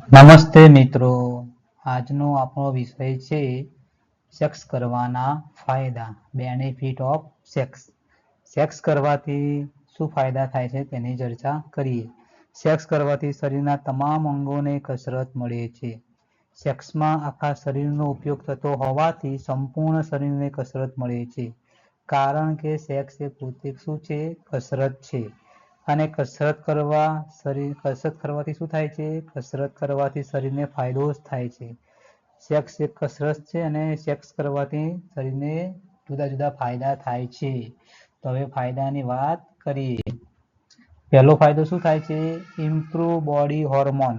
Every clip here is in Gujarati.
નમસ્તે મિત્રો, આજનો આપણો વિષય છે સેક્સ કરવાના ફાયદા, બેનિફિટ ઓફ સેક્સ. સેક્સ કરવાથી શું ફાયદા થાય છે તેની ચર્ચા કરીએ. સેક્સ કરવાથી શરીરના તમામ અંગોને કસરત મળે છે. સેક્સમાં આખા શરીરનો ઉપયોગ થતો હોવાથી સંપૂર્ણ શરીરને કસરત મળે છે, કારણ કે સેક્સ એ પોતે શું છે? કસરત છે. અને કસરત કરવાથી શું થાય છે? કસરત કરવાથી શરીરને ફાયદો જ થાય છે. સેક્સ એક કસરત છે અને સેક્સ કરવાથી શરીરને જુદા જુદા ફાયદા થાય છે. તો હવે ફાયદાની વાત કરીએ. પહેલો ફાયદો શું થાય છે? Improve body hormone.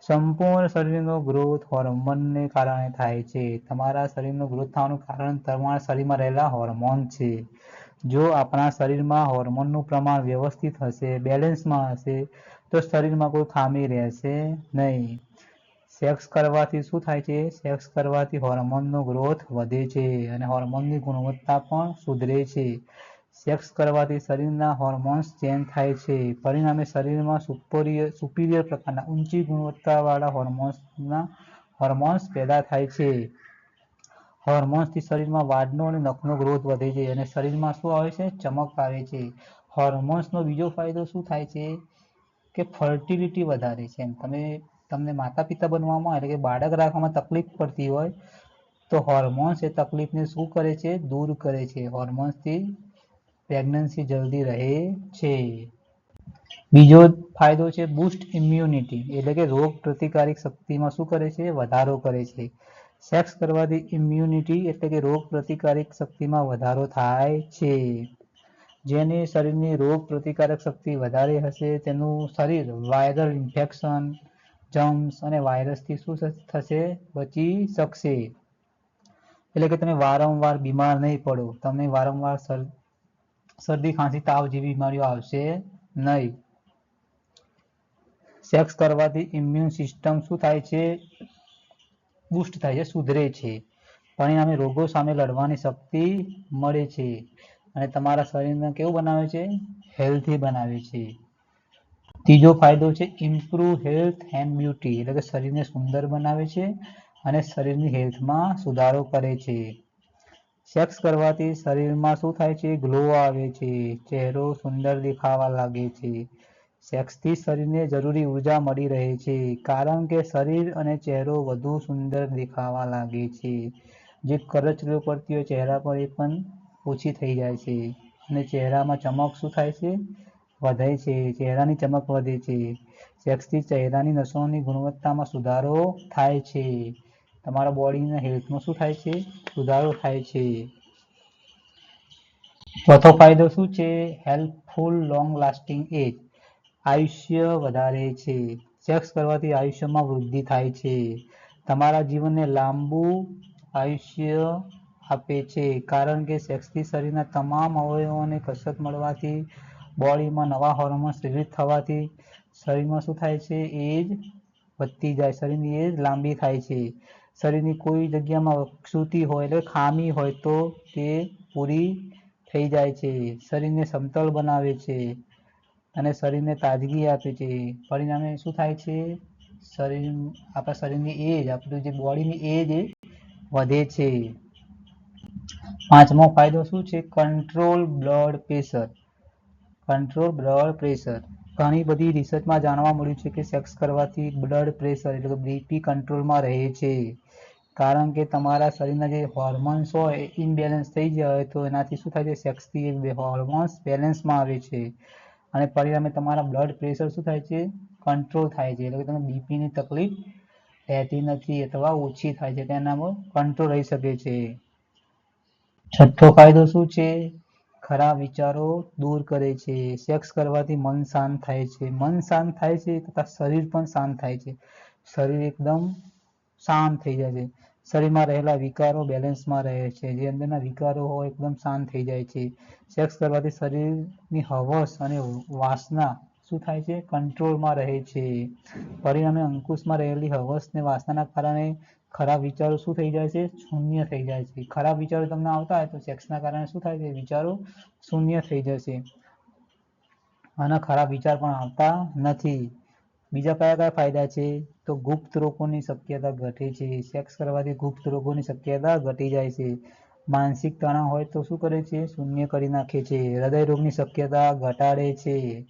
સંપૂર્ણ શરીરનો ગ્રોથ હોર્મોનને કારણે થાય છે. તમારા શરીરનો ગ્રોથ થવાનું કારણ તમારા શરીરમાં રહેલા હોર્મોન છે. જો આપણા શરીરમાં હોર્મોનનું પ્રમાણ વ્યવસ્થિત હશે, બેલેન્સમાં હશે, તો શરીરમાં કોઈ ખામી રહેશે નહીં. સેક્સ કરવાથી શું થાય છે? સેક્સ કરવાથી હોર્મોનનો ગ્રોથ વધે છે અને હોર્મોનની ગુણવત્તા પણ સુધરે છે. સેક્સ કરવાથી શરીરના હોર્મોન્સ ચેન્જ થાય છે, પરિણામે શરીરમાં સુપીરિયર પ્રકારના ઊંચી ગુણવત્તાવાળા હોર્મોન્સ પેદા થાય છે. હોર્મોન્સથી શરીરમાં વાળનો અને નખનો ગ્રોથ વધે છે અને શરીરમાં શું આવે છે? ચમક આવે છે. હોર્મોન્સનો બીજો ફાયદો શું થાય છે? કે ફર્ટિલિટી વધારે છે. તમને માતા પિતા બનવામાં એટલે કે બાળક રાખવામાં તકલીફ પડતી હોય તો હોર્મોન્સ એ તકલીફને શું કરે છે? દૂર કરે છે. હોર્મોન્સથી પ્રેગ્નન્સી જલ્દી રહે છે. બીજો ફાયદો છે બૂસ્ટ ઇમ્યુનિટી, એટલે કે રોગ પ્રતિકારક શક્તિમાં શું કરે છે? વધારો કરે છે. સેક્સ કરવાથી ઇમ્યુનિટી એટલે કે રોગ પ્રતિકારક શક્તિમાં વધારો થાય છે. જેની શરીરની રોગ પ્રતિકારક શક્તિ વધારે હશે તેનું શરીર વાયરલ ઇન્ફેક્શન, જમ્સ અને વાયરસથી શું થશે? બચી શકશે. એટલે કે તમે વારંવાર બીમાર નહીં પડો, તમને વારંવાર શરદી, ખાંસી, તાવ જેવી બીમારીઓ આવશે નહીં. સેક્સ કરવાથી ઇમ્યુન સિસ્ટમ શું થાય છે? બુસ્ટ થાય છે, સુધરે છે. પરિણામે રોગો સામે લડવાની શક્તિ મળે છે અને તમારા શરીરને કેવું બનાવે છે? હેલ્ધી બનાવે છે. ત્રીજો ફાયદો છે ઇમ્પ્રુવ હેલ્થ એન્ડ બ્યુટી, એટલે કે શરીરને સુંદર બનાવે છે અને શરીરની હેલ્થમાં સુધારો કરે છે. સેક્સ કરવાથી શરીરમાં શું થાય છે? ગ્લો આવે છે, ચહેરો સુંદર દેખાવા લાગે છે. સેક્સથી શરીરને જરૂરી ઉર્જા મળી રહે છે, કારણ કે શરીર અને ચહેરો વધુ સુંદર દેખાવા લાગે છે. જે કરચલીઓ પડતી હોય ચહેરા પર એ પણ ઓછી થઈ જાય છે અને ચહેરામાં ચમક શું થાય છે? વધે છે. ચહેરાની ચમક વધે છે. સેક્સથી ચહેરાની નસોની ગુણવત્તામાં સુધારો થાય છે. તમારા બોડીના હેલ્થમાં શું થાય છે? સુધારો થાય છે. ચોથો ફાયદો શું છે? હેલ્પફુલ લોંગ લાસ્ટિંગ એજ, આયુષ્ય વધારે છે. સેક્સ કરવાથી આયુષ્યમાં વૃદ્ધિ થાય છે. તમારા જીવનને લાંબુ આયુષ્ય આપે છે, કારણ કે સેક્સથી શરીરના તમામ અવયવોને કસરત મળવાથી, બોડીમાં નવા હોર્મોન્સ રિલીઝ થવાથી શરીરમાં શું થાય છે? એજ વધતી જાય, શરીરની એજ લાંબી થાય છે. શરીરની કોઈ જગ્યામાં વિકૃતિ હોય એટલે ખામી હોય તો તે પૂરી થઈ જાય છે. શરીરને સમતલ બનાવે છે અને શરીરને તાજગી આપે છે. પરિણામે શું થાય છે? આપણા શરીરની એજ, આપણું જે બોડીની એજ વધે છે. પાંચમો ફાયદો શું છે? Control blood pressure. Control blood pressure. ઘણી બધી રિસર્ચમાં જાણવા મળ્યું છે કે સેક્સ કરવાથી બ્લડ પ્રેશર એટલે કે બીપી કંટ્રોલમાં રહે છે, કારણ કે તમારા શરીરના જે હોર્મોન્સ હોય એ ઇનબેલેન્સ થઈ ગયા હોય તો એનાથી શું થાય છે? સેક્સથી હોર્મોન્સ બેલેન્સમાં આવે છે અને પરિણામે તમારા બ્લડ પ્રેશર શું થાય છે? કંટ્રોલ થાય છે. એટલે કે તમે બીપીની તકલીફ રહેતી નથી અથવા ઓછી થાય છે, તેનામાં કંટ્રોલ રહી શકે છે. છઠ્ઠો ફાયદો શું છે? ખરાબ વિચારો દૂર કરે છે. સેક્સ કરવાથી મન શાંત થાય છે. મન શાંત થાય છે તથા શરીર પણ શાંત થાય છે. શરીર એકદમ શાંત થઈ જાય છે. શરીરમાં રહેલા વિકારો બેલેન્સમાં રહે છે. જે અંદરના વિકારો હોય એકદમ શાંત થઈ જાય છે. સેક્સ કરવાથી શરીરની હવસ અને વાસના શું થાય છે? કંટ્રોલમાં રહે છે. પરિણામે અંકુશમાં રહેલી હવસ ને વાસનાના કારણે ખરાબ વિચારો શું થઈ જાય છે? શૂન્ય થઈ જાય છે. ખરાબ વિચારો તમને આવતા હોય તો સેક્સના કારણે શું થાય છે? વિચારો શૂન્ય થઈ જશે અને ખરાબ વિચાર પણ આવતા નથી. બીજા કયા કયા ફાયદા છે? તો ગુપ્ત રોગોની શક્યતા ઘટે છે. સેક્સ કરવાથી ગુપ્ત રોગોની શક્યતા ઘટી જાય છે. માનસિક તણાવ હોય તો શું કરે છે? શૂન્ય કરી નાખે છે. હૃદય રોગની શક્યતા ઘટાડે છે.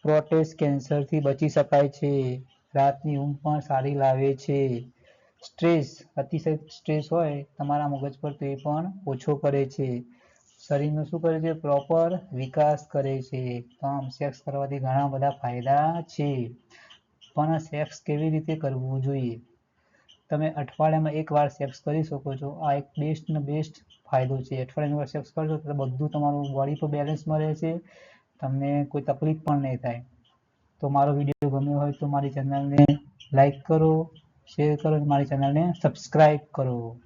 પ્રોસ્ટેટ કેન્સરથી બચી શકાય છે. રાતની ઊંઘ પણ સારી લાવે છે. સ્ટ્રેસ, અતિશય સ્ટ્રેસ હોય તમારા મગજ પર તો એ પણ ઓછો કરે છે. શરીરનું શું કરે છે? પ્રોપર વિકાસ કરે છે. તો આમ સેક્સ કરવાથી ઘણા બધા ફાયદા છે. પણ સેક્સ કેવી રીતે કરવું જોઈએ? તમે અઠવાડિયામાં એકવાર સેક્સ કરી શકો છો. આ એક બેસ્ટ ને બેસ્ટ ફાયદો છે. અઠવાડિયામાં એકવાર સેક્સ કરશો તો બધું તમારું બોડી પર બેલેન્સમાં રહેશે, તમને કોઈ તકલીફ પણ નહીં થાય. તો મારો વિડીયો ગમ્યો હોય તો મારી ચેનલને લાઈક કરો, શેર કરો, મારી ચેનલને સબસ્ક્રાઈબ કરો.